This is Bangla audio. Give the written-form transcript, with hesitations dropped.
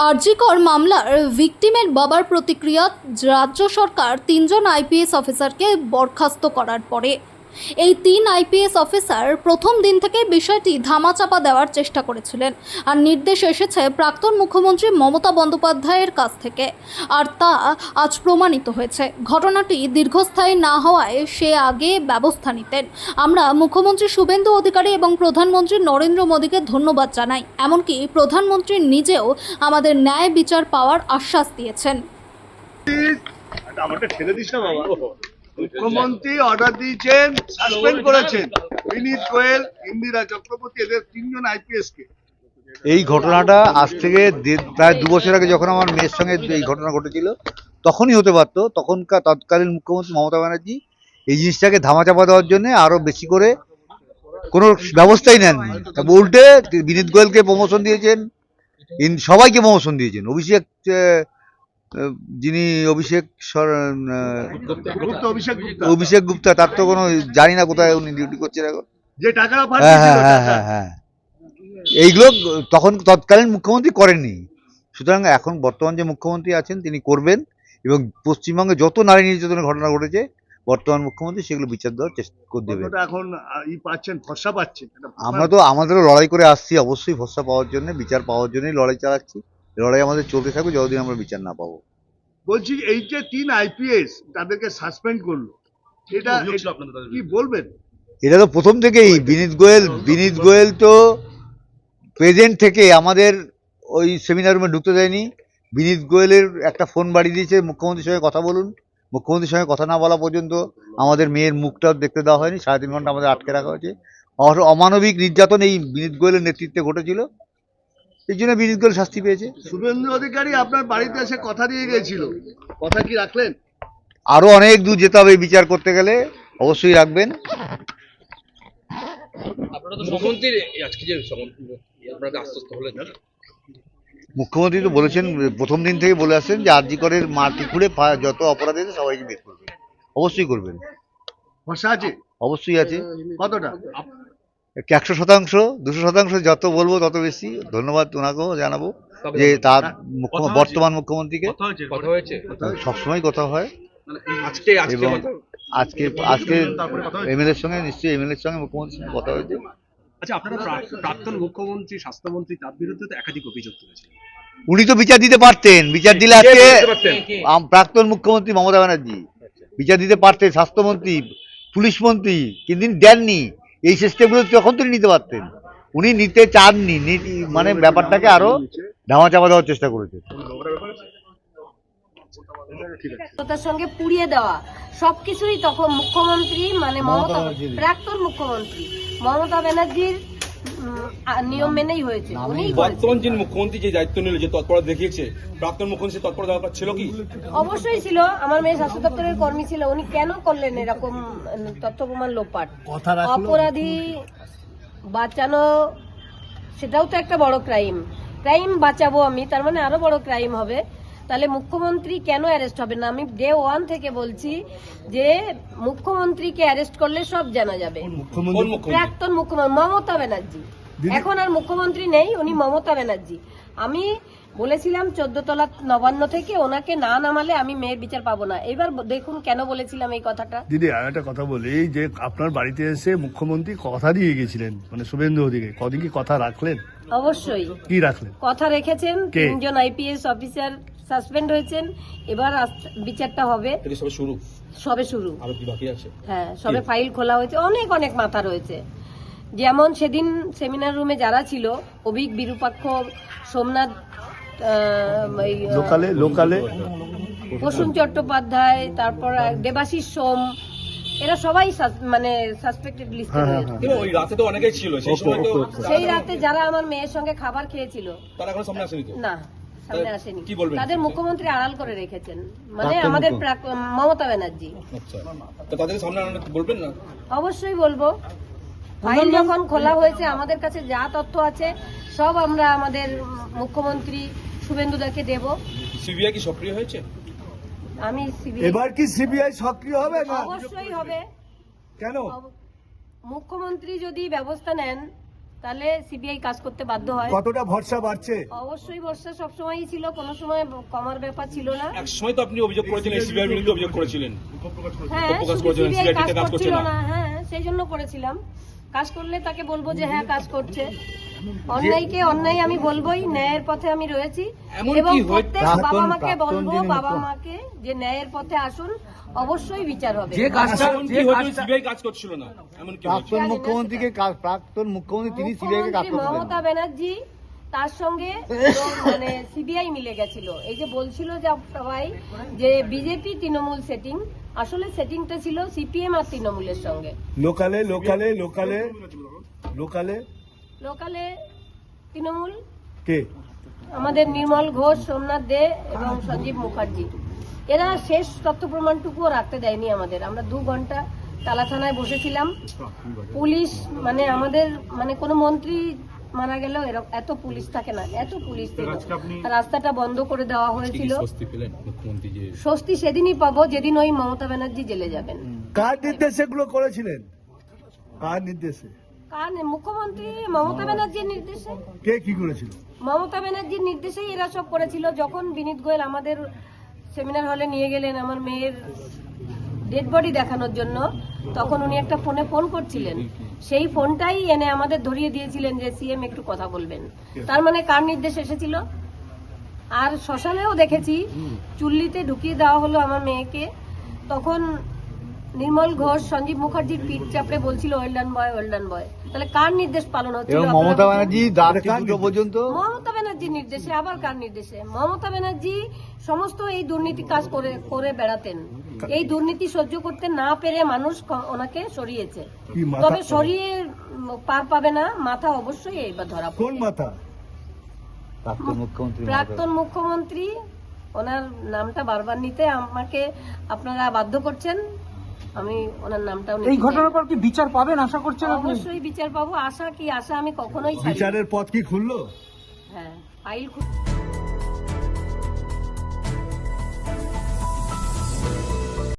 আরজি কর মামলার ভিকটিমের বাবার প্রতিক্রিয়া। রাজ্য সরকার 3জন আইপিএস অফিসারকে বরখাস্ত করার পরে এই 3 আইপিএস অফিসার প্রথম দিন থেকে বিষয়টি ধামাচাপা দেওয়ার চেষ্টা করেছিলেন, আর নির্দেশ এসেছে প্রাক্তন মুখ্যমন্ত্রী মমতা বন্দ্যোপাধ্যায়ের কাছ থেকে, আর তা আজ প্রমাণিত হয়েছে। ঘটনাটি দীর্ঘস্থায়ী না হওয়ায় সে আগে ব্যবস্থা নিতেন। আমরা মুখ্যমন্ত্রী শুভেন্দু অধিকারী এবং প্রধানমন্ত্রী নরেন্দ্র মোদীকে ধন্যবাদ জানাই। এমনকি প্রধানমন্ত্রী নিজেও আমাদের ন্যায় বিচার পাওয়ার আশ্বাস দিয়েছেন। মুখ্যমন্ত্রী অর্ডার দিয়েছেন, সাসপেন্ড করেছেন বিনীত গোয়েল, ইন্দিরা চক্রবর্তী, এদের 3জন আইপিএস কে। এই ঘটনাটা আজ থেকে প্রায় 2 বছর আগে যখন আমার মেয়ের সঙ্গে এই ঘটনা ঘটেছিল তখনই হতে পারতো। তখনকার তৎকালীন মুখ্যমন্ত্রী মমতা ব্যানার্জি এই জিনিসটাকে ধামাচাপা দেওয়ার জন্য আরো বেশি করে কোনো ব্যবস্থাই নেননি। উল্টে বিনীত গোয়েলকে প্রমোশন দিয়েছেন, সবাইকে প্রমোশন দিয়েছেন। যিনি অভিষেক গুপ্তা, তার তো কোনো জানি না কোথায় উনি ডিউটি করছেন এখন, যে টাকা হ্যাঁ এইগুলো তখন তৎকালীন মুখ্যমন্ত্রী করেননি। সুতরাং এখন বর্তমান যে মুখ্যমন্ত্রী আছেন তিনি করবেন, এবং পশ্চিমবঙ্গে যত নারী নির্যাতনের ঘটনা ঘটেছে বর্তমান মুখ্যমন্ত্রী সেগুলো বিচার দেওয়ার চেষ্টা করে দেবেন। এখন পাচ্ছেন, ভরসা পাচ্ছেন। আমরা তো আমাদেরও লড়াই করে আসছি, অবশ্যই ভরসা পাওয়ার জন্য, বিচার পাওয়ার জন্যই লড়াই চালাচ্ছি। লড়াই আমাদের চলতে থাকবে যতদিন আমরা বিচার না পাবো। বলছি এই যে 3 আইপিএস তাদেরকে সাসপেন্ড করলো, এটা কি বলবেন? এটা তো প্রথম থেকেই বিনীত গোয়েল তো প্রেজেন্ট থেকে আমাদের ওই সেমিনার রুমে ঢুকতে দেয়নি। বিনীত গোয়েলের একটা ফোন বাড়ি দিয়েছে, মুখ্যমন্ত্রীর সঙ্গে কথা বলুন। মুখ্যমন্ত্রীর সঙ্গে কথা না বলা পর্যন্ত আমাদের মেয়ের মুখটাও দেখতে দেওয়া হয়নি। 3.5 ঘন্টা আমাদের আটকে রাখা হয়েছে। অমানবিক নির্যাতন এই বিনীত গোয়েলের নেতৃত্বে ঘটেছিল, এই জন্য বিনীত গোয়েল শাস্তি পেয়েছে। শুভেন্দু অধিকারী আপনার বাড়িতে এসে কথা দিয়ে গিয়েছিল, কথা কি রাখলেন? আরো অনেক দূর যেতে হবে বিচার করতে গেলে, অবশ্যই রাখবেন। মুখ্যমন্ত্রী তো বলেছেন, প্রথম দিন থেকে বলে আসছেন যে আরজি করের মাটি খুঁড়ে যত অপরাধ আছে সবাইকে বের করবেন। অবশ্যই করবেন, ভরসা আছে? অবশ্যই আছে। কতটা? 100%, 200% যত বলবো তত বেশি। ধন্যবাদ ওনাকেও জানাবো যে তার বর্তমান মুখ্যমন্ত্রীকে। সবসময় কথা হয়, এবং আজকে এমএলএর সঙ্গে, নিশ্চয়ই এমএলএর সঙ্গে মুখ্যমন্ত্রীর সঙ্গে কথা হয়েছে। আচ্ছা, আপনারা প্রাক্তন মুখ্যমন্ত্রী, স্বাস্থ্যমন্ত্রী, তার বিরুদ্ধে তো একাধিক অভিযোগ তুলেছেন। উনি তো বিচার দিতে পারতেন, বিচার দিলে আজকে প্রাক্তন মুখ্যমন্ত্রী মমতা ব্যানার্জি বিচার দিতে পারতেন, স্বাস্থ্যমন্ত্রী, পুলিশ মন্ত্রী, কিন্তু দেননি। এই সিস্টেমগুলো তখন তিনি নিতে পারতেন, উনি নিতে চাননি। মানে ব্যাপারটাকে আরো ধামাচাপা দেওয়ার চেষ্টা করেছেন। তার সঙ্গে পুড়িয়ে দেওয়া সবকিছুই তখন মুখ্যমন্ত্রী মানে প্রাক্তন মুখ্যমন্ত্রী মমতা ব্যানার্জির নিয়ম মেনেই হয়েছে। বর্তমান যিনি মুখ্যমন্ত্রী যে দায়িত্ব নিল, যে তৎপরতা দেখিয়েছে, প্রাক্তন মুখ্যমন্ত্রী তৎপরতা দরকার ছিল কি? অবশ্যই ছিল। আমার মেয়ে স্বাস্থ্য দপ্তরের কর্মী ছিল, উনি কেন করলেন এরকম তথ্য প্রমাণ লোপাট? অপরাধী বাঁচানো সেটাও তো একটা বড় ক্রাইম বাঁচাবো আমি, তার মানে আরো বড় ক্রাইম হবে। তাহলে মুখ্যমন্ত্রী কেন অ্যারেস্ট হবে না? আমি ডে 1 থেকে বলছি যে মুখ্যমন্ত্রীকে অ্যারেস্ট করলে সব জানা যাবে। প্রাক্তন মুখ্যমন্ত্রী মমতা ব্যানার্জি, এখন আর মুখ্যমন্ত্রী নেই, উনি মমতা ব্যানার্জি। আমি বলেছিলাম 14 তলা নবান্ন থেকে ওনাকে না নামালে আমি মেয়ের বিচার পাবো না। এবার দেখুন কেন বলেছিলাম এই কথাটা। দিদি আর একটা কথা বলি, যে আপনার বাড়িতে এসে মুখ্যমন্ত্রী কথা দিয়ে গেছিলেন, মানে শুভেন্দু অধিকারী, কদিন কি কথা রাখলেন? অবশ্যই কি রাখলেন? কথা রেখেছেন। 3জন আইপিএস অফিসার সাসপেন্ড হয়েছেন, এবার বিচারটা হবে। সবে শুরু, হ্যাঁ, সবে ফাইল খোলা হয়েছে, অনেক মাথা রয়েছে। যেমন সেদিন সেমিনার রুমে যারা ছিল, অভিক, বিরূপাক্ষ, সোমনাথ, লোকালে প্রসূন চট্টোপাধ্যায়, তারপর দেবাশিস সোম, এরা সবাই মানে সাসপেক্টেড লিস্টে রয়েছে। ওই রাতে তো অনেকেই ছিল, সেই রাতে যারা আমার মেয়ের সঙ্গে খাবার খেয়েছিল তারা এখন সামনে আসেনি তো? না, সামনে আসেনি। তাদের মুখ্যমন্ত্রী আড়াল করে রেখেছেন, মানে আমাদের মমতা ব্যানার্জি। তাদের সামনে বলবেন না? অবশ্যই বলবো। ফাইল যখন খোলা হয়েছে, আমাদের কাছে যা তথ্য আছে সব আমরা আমাদের মুখ্যমন্ত্রী শুভেন্দুদাকে দেব। সিবিআই কি সক্রিয় হয়েছে? আমি এবার কি সিবিআই সক্রিয় হবে? অবশ্যই হবে। কেন? মুখ্যমন্ত্রী যদি ব্যবস্থা নেন তাহলে সিবিআই কাজ করতে বাধ্য হয়। কতটা ভরসা বাড়ছে? অবশ্যই ভরসা সবসময়ই ছিল, কোনো সময় কমার ব্যাপার ছিল না। এক সময় তো আপনি অভিযোগ করেছিলেন, সিবিআই বিরুদ্ধে অভিযোগ করেছিলেন। হ্যাঁ, প্রকাশ শুধু করেছিলেন, সিবিআই CID কাজ তে কাজ করছে করছিল না। না, হ্যাঁ সেই জন্য করেছিলাম। কাজ করলে তাকে বলবো যে হ্যাঁ কাজ করছে। অন্যায়কে অন্যায় আমি বলবোই, ন্যায়ের পথে আমি রয়েছি এমন কি এবং হয়েছে- প্রত্যেক প্রাক্তন- বাবা মাকে প্রাক্তন বলবো, যিনি বাবা মাকে যে ন্যায়ের পথে আসুন, অবশ্যই বিচার হবে। এমন কি হয়েছে সিবিআই কাজ করছিল না? এমন কি হয়েছে? প্রাক্তন মুখ্যমন্ত্রীকে প্রাক্তন মুখ্যমন্ত্রী তিনি সিবিআইকে কাজ মুখ্যমন্ত্রী করতে মমতা ব্যানার্জি তার সঙ্গে মানে সিবিআই মিলে গেছিল। এই যে বলছিল যে সবাই যে বিজেপি তৃণমূল সেটিং, আসলে সেটিংটা ছিল সিপিএম আর তৃণমূলের সঙ্গে। লোকালে লোকালে লোকালে লোকালে লোকালে তৃণমূল কে? আমাদের নির্মল ঘোষ, সোমনাথ দে এবং সঞ্জীব মুখার্জি, এরা শেষ তথ্য প্রমাণটুকুও রাখতে দেয়নি আমাদের। আমরা 2 ঘন্টা টালা থানায় বসেছিলাম। পুলিশ মানে আমাদের মানে কোনো মন্ত্রী মারা গেলেও এত পুলিশ থাকে না, এত পুলিশ ছিল। রাস্তাটা বন্ধ করে দেওয়া হয়েছিল। স্বস্তি সেদিনই পাবো যেদিন ওই মমতা ব্যানার্জি জেলে যাবেন। কার নির্দেশে এগুলো করেছিলেন? কার নির্দেশে? কারণ মুখ্যমন্ত্রী মমতা ব্যানার্জির নির্দেশে, কে কি করেছিল? মমতা ব্যানার্জির নির্দেশেই এরা সব করেছিল। যখন বিনীত গোয়েল আমাদের সেমিনার হলে নিয়ে গেলেন আমার মেয়ের ডেড বডি দেখানোর জন্য, তখন উনি একটা ফোনে ফোন করছিলেন, সেই ফোনটাই এনে আমাদের ধরিয়ে দিয়েছিলেন যে সিএম একটু কথা বলবেন। তার মানে কার নির্দেশ এসেছিল? আর শ্মশানেও দেখেছি চুল্লিতে ঢুকিয়ে দেওয়া হলো আমার মেয়েকে, তখন নির্মল ঘোষ সঞ্জীব মুখার্জির পিঠ চাপড়ে বলছিল ওয়েলডান বয়, ওয়েলডান বয়। তাহলে কার নির্দেশ পালন হচ্ছিল? এবং আপনারা মমতা বলুন। ব্যানার্জি রাত্রি 2টো পর্যন্ত মমতা ব্যানার্জির নির্দেশে। আবার কার নির্দেশে? মমতা ব্যানার্জি সমস্ত এই দুর্নীতি কাজ করে করে বেড়াতেন। এই দুর্নীতি সহ্য করতে না পেরে মানুষ ওনাকে সরিয়েছে। কি মাথা? তবে সরিয়ে পার পাবে না, মাথা অবশ্যই এইবার ধরা কোন পড়বে। মাথা? প্রাক্তন মুখ্যমন্ত্রী প্রাক্তন মুখ্যমন্ত্রী, ওনার নামটা বারবার নিতে আমাকে আপনারা বাধ্য করছেন, আমি ওনার নামটাও নিতে এই চাই। ঘটনার পর কি বিচার পাবেন আশা করছেন আপনি? অবশ্যই বিচার পাবো। আশা কি আশা আমি কখনোই ছাড়ি না। বিচারের পথ কি খুললো? হ্যাঁ, ফাইল